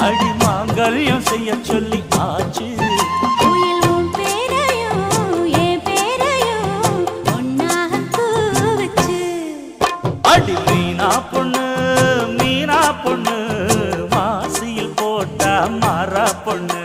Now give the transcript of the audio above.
அடி மாங்கல்யம் செய்ய சொல்லி ஆச்சு. அடி மீனா பொண்ணு மீனா பொண்ணு மாசியில் போட்டா மாறா பொண்ணு.